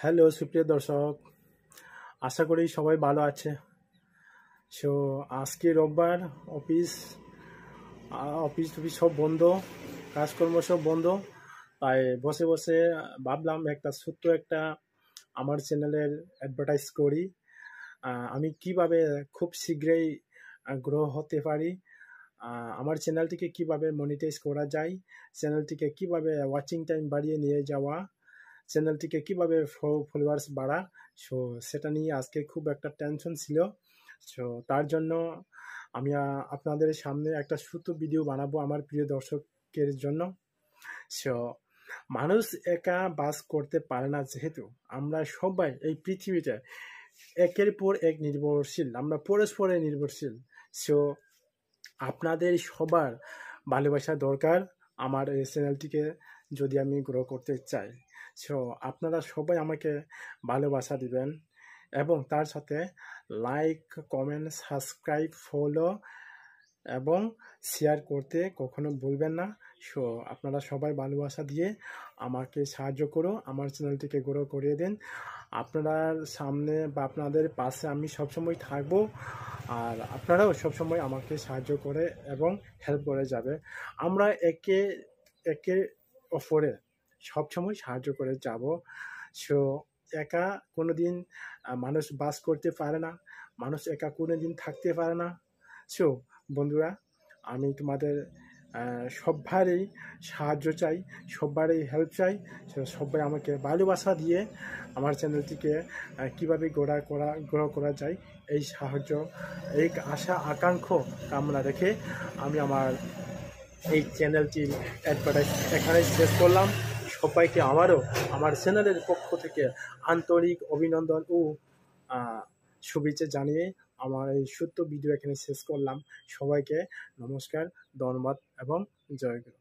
Hello সুপ্রিয় দর্শক, আশা করি সবাই ভালো আছে। সো আজকে রোববার, অফিস অফিস টফিস সব বন্ধ, কাজকর্ম সব বন্ধ। তাই বসে বসে ভাবলাম একটা ছোট্ট একটা আমার চ্যানেলের অ্যাডভার্টাইজ করি। আমি কিভাবে খুব শীঘ্রই গ্রো হতে পারি, আমার চ্যানেলটিকে কিভাবে মনিটাইজ করা যায়, চ্যানেলটিকে কিভাবে ওয়াচিং টাইম বাড়িয়ে নিয়ে যাওয়া, চ্যানেলটিকে কিভাবে ফলোয়ার্স বাড়া। সো সেটা নিয়ে আজকে খুব একটা টেনশন ছিল। সো তার জন্য আমি আপনাদের সামনে একটা ছোট্ট ভিডিও বানাবো আমার প্রিয় দর্শকের জন্য। সো মানুষ একা বাস করতে পারে না, যেহেতু আমরা সবাই এই পৃথিবীতে একের পর এক নির্ভরশীল, আমরা পরস্পরে নির্ভরশীল। সো আপনাদের সবার ভালোবাসা দরকার আমার এই চ্যানেলটিকে যদি আমি গ্রো করতে চাই। সো আপনারা সবাই আমাকে ভালোবাসা দিবেন এবং তার সাথে লাইক, কমেন্ট, সাবস্ক্রাইব, ফলো এবং শেয়ার করতে কখনো ভুলবেন না। সো আপনারা সবাই ভালোবাসা দিয়ে আমাকে সাহায্য করো, আমার চ্যানেলটিকে গ্রো করিয়ে দিন। আপনার সামনে বা আপনাদের পাশে আমি সবসময় থাকবো, আর আপনারাও সবসময় আমাকে সাহায্য করে এবং হেল্প করে যাবে। আমরা একে একে অপরে সবসময় সাহায্য করে যাব। সো একা কোনো দিন মানুষ বাস করতে পারে না, মানুষ একা কোনো দিন থাকতে পারে না। সো বন্ধুরা, আমি তোমাদের সবারই সাহায্য চাই, সবারই হেল্প চাই। সবাই আমাকে ভালোবাসা দিয়ে আমার চ্যানেলটিকে কীভাবে গ্রো করা যায়, এই সাহায্য, এই আশা আকাঙ্ক্ষা কামনা রেখে আমি আমার এই চ্যানেলটির অ্যাডভার্টাইজ এখানে শেষ করলাম। সবাইকে আমারও আমার চ্যানেলের পক্ষ থেকে আন্তরিক অভিনন্দন ও শুভেচ্ছা জানিয়ে আমার এই ছোট্ট ভিডিও এখানে শেষ করলাম। সবাইকে নমস্কার, ধন্যবাদ এবং জয় গুরু।